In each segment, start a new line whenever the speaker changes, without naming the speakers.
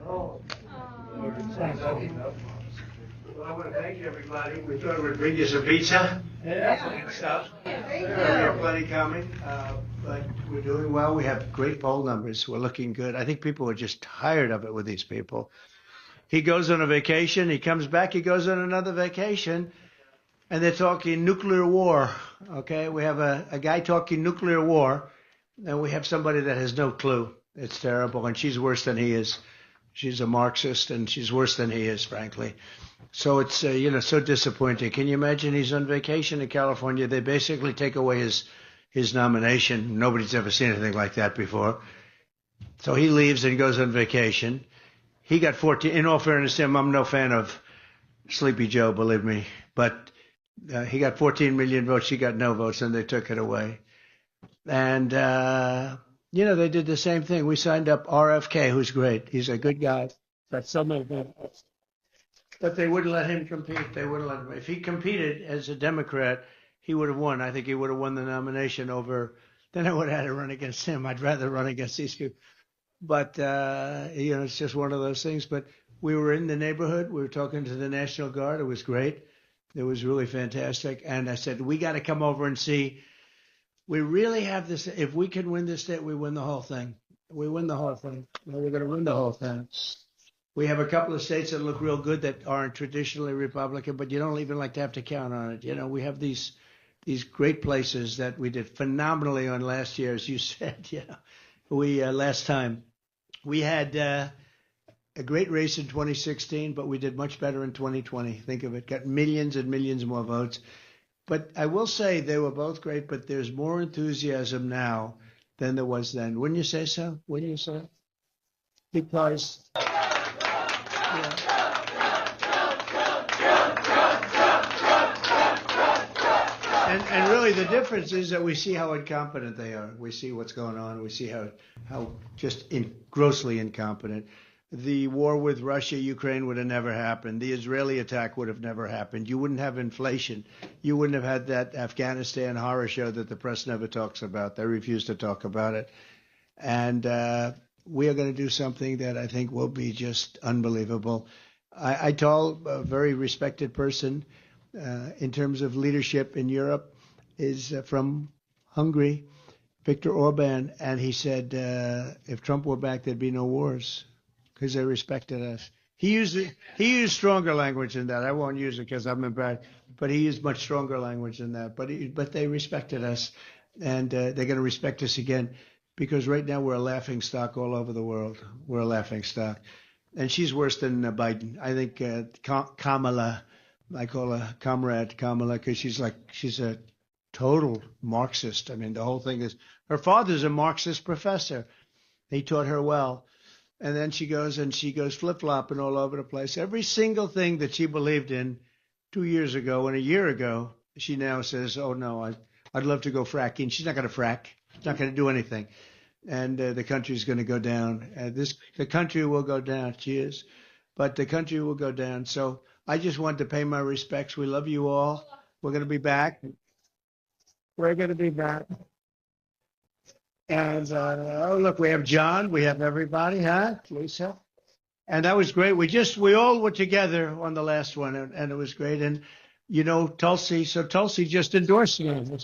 Oh. Well, I want to thank everybody. We thought we'd bring you some pizza and stuff. We have plenty coming, but we're doing well. We have great poll numbers. We're looking good. I think people are just tired of it with these people. He goes on a vacation. He comes back. He goes on another vacation. And they're talking nuclear war. Okay, we have a guy talking nuclear war, and we have somebody that has no clue. It's terrible, and she's worse than he is. She's a Marxist, and she's worse than he is, frankly. So it's so disappointing. Can you imagine? He's on vacation in California. They basically take away his nomination. Nobody's ever seen anything like that before. So he leaves and goes on vacation. He got 14. In all fairness to him, I'm no fan of Sleepy Joe, believe me, but he got 14 million votes. She got no votes, and they took it away. And, they did the same thing. We signed up RFK, who's great. He's a good guy. But they wouldn't let him compete. They wouldn't let him. If he competed as a Democrat, he would have won. I think he would have won the nomination over. Then I would have had to run against him. I'd rather run against these people. But, it's just one of those things. But we were in the neighborhood. We were talking to the National Guard. It was great. It was really fantastic. And I said, we got to come over and see. We really have this. If we can win this state, we win the whole thing. We win the whole thing. We're going to win the whole thing. We have a couple of states that look real good that aren't traditionally Republican, but you don't even like to have to count on it. We have these great places that we did phenomenally on last year, as you said. We last time we had a great race in 2016, but we did much better in 2020. Think of it, got millions and millions more votes. But I will say they were both great, but there's more enthusiasm now than there was then. Wouldn't you say so? Wouldn't you say? Because And really the difference is that we see how incompetent they are. We see what's going on. We see how just grossly incompetent. The war with Russia, Ukraine would have never happened. The Israeli attack would have never happened. You wouldn't have inflation. You wouldn't have had that Afghanistan horror show that the press never talks about. They refuse to talk about it. And we are going to do something that I think will be just unbelievable. I told a very respected person in terms of leadership in Europe is from Hungary, Viktor Orban, and he said if Trump were back, there'd be no wars because they respected us. He used stronger language than that. I won't use it because I'm embarrassed, but he used much stronger language than that. But they respected us, and they're going to respect us again because right now we're a laughing stock all over the world. We're a laughing stock, and she's worse than Biden. I think Kamala. I call her Comrade Kamala because she's a total Marxist. I mean, the whole thing is her father's a Marxist professor. He taught her well. And then she goes flip-flopping all over the place. Every single thing that she believed in 2 years ago and a year ago, she now says, oh, no, I'd love to go fracking. She's not going to frack. She's not going to do anything. And the country's going to go down. The country will go down. She is. But the country will go down. So I just wanted to pay my respects. We love you all. We're going to be back. We're going to be back. And, look, we have John. We have everybody, huh? Lisa. And that was great. We all were together on the last one, and it was great. And, Tulsi. So Tulsi just endorsed me.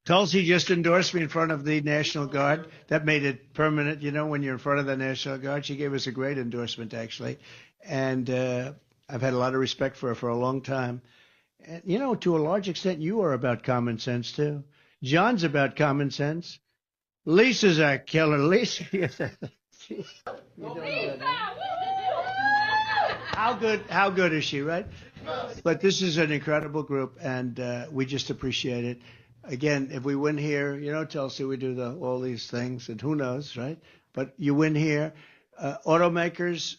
Tulsi just endorsed me in front of the National Guard. That made it permanent, when you're in front of the National Guard. She gave us a great endorsement, actually. And I've had a lot of respect for her for a long time. And, to a large extent, you are about common sense, too. John's about common sense. Lisa's a killer. Lisa. How good is she, right? But this is an incredible group, and we just appreciate it. Again, if we win here, Tulsi, we do all these things, and who knows, right? But you win here. The automakers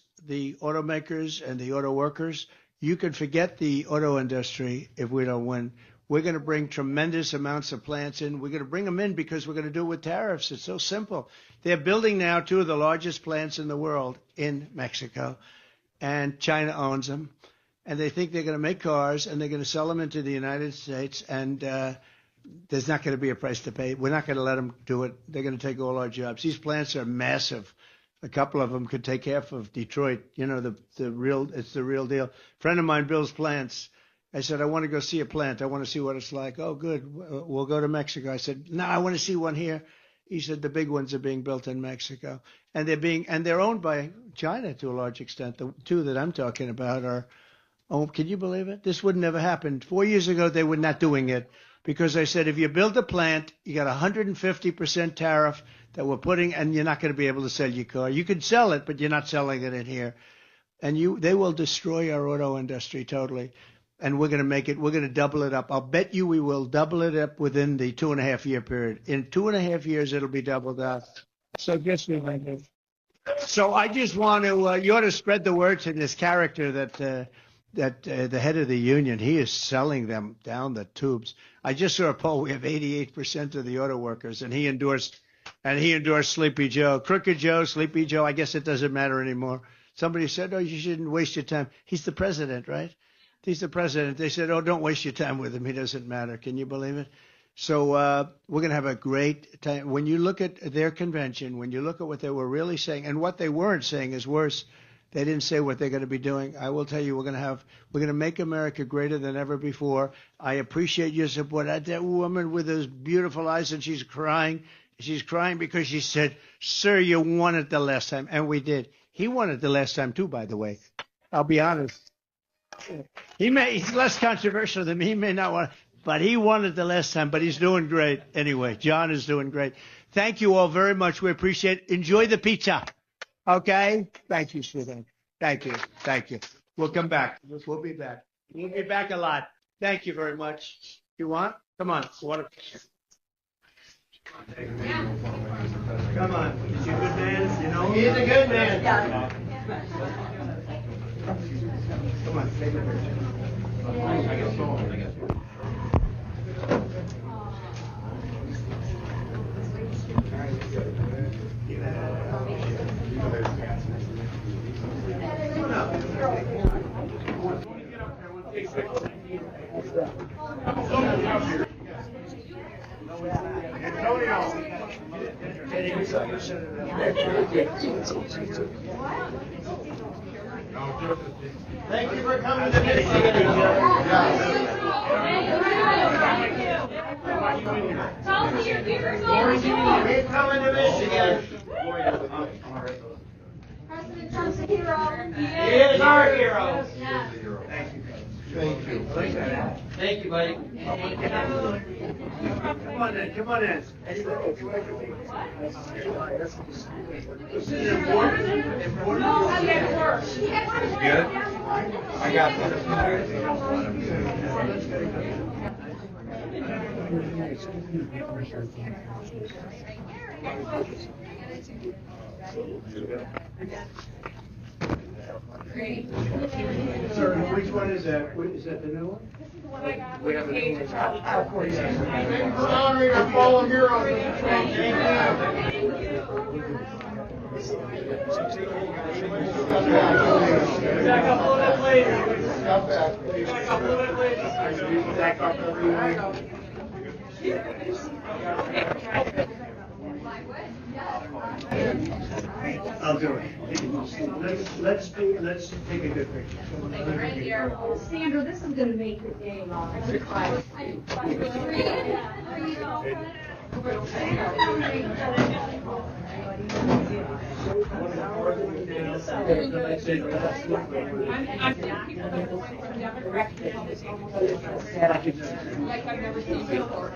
and the auto workers, you can forget the auto industry if we don't win. We're going to bring tremendous amounts of plants in. We're going to bring them in because we're going to do it with tariffs. It's so simple. They're building now 2 of the largest plants in the world in Mexico, and China owns them. And they think they're going to make cars, and they're going to sell them into the United States. And there's not going to be a price to pay. We're not going to let them do it. They're going to take all our jobs. These plants are massive. A couple of them could take half of Detroit. You know, it's the real deal. A friend of mine builds plants. I said, I want to go see a plant. I want to see what it's like. Oh, good. We'll go to Mexico. I said, no, I want to see one here. He said the big ones are being built in Mexico, and they're owned by China to a large extent. The two that I'm talking about are, oh, can you believe it? This would never happen. 4 years ago, they were not doing it because I said, if you build a plant, you got 150% tariff that we're putting, and you're not going to be able to sell your car. You can sell it, but you're not selling it in here, and they will destroy our auto industry totally. And we're going to double it up. I'll bet you we will double it up within the 2.5-year period. In 2.5 years, it'll be doubled up. So just remember. So I just want to, you ought to spread the word to this character that the head of the union, he is selling them down the tubes. I just saw a poll. We have 88% of the auto workers, and he endorsed Sleepy Joe. Crooked Joe, Sleepy Joe, I guess it doesn't matter anymore. Somebody said, oh, you shouldn't waste your time. He's the president, right? He's the president. They said, oh, don't waste your time with him. He doesn't matter. Can you believe it? So we're going to have a great time. When you look at their convention, when you look at what they were really saying, and what they weren't saying is worse. They didn't say what they're going to be doing. I will tell you, we're going to make America greater than ever before. I appreciate your support. That woman with those beautiful eyes, and she's crying. She's crying because she said, sir, you won it the last time. And we did. He won it the last time, too, by the way. I'll be honest. He's less controversial than me. He may not want, but he won it the last time. But he's doing great anyway. John is doing great. Thank you all very much. We appreciate it. Enjoy the pizza. Okay. Thank you, sweetheart. Thank you. Thank you. We'll come back. We'll be back. We'll be back a lot. Thank you very much. You want? Come on. Come on. He's a good man. You know, he's a good man. Yeah. Come on, take a picture. I guess so. Come on up. Thank you for coming to Michigan. We're coming to Michigan.
President Trump's a hero.
He is our hero.
Yeah.
Thank you.
Thank you.
Thank you, buddy. Come on in. Come on in. This is important.
No, how did it work?
Good? I got
Sir, which one is that? Is that the new one? We have a new one.
Thank for honoring our fallen heroes.
Back up a little bit later.
Back up a little bit later.
Back up everyone. I'll do it. Let's take a good picture.
Sandra, this is going to make the day long.
Like I've never seen before.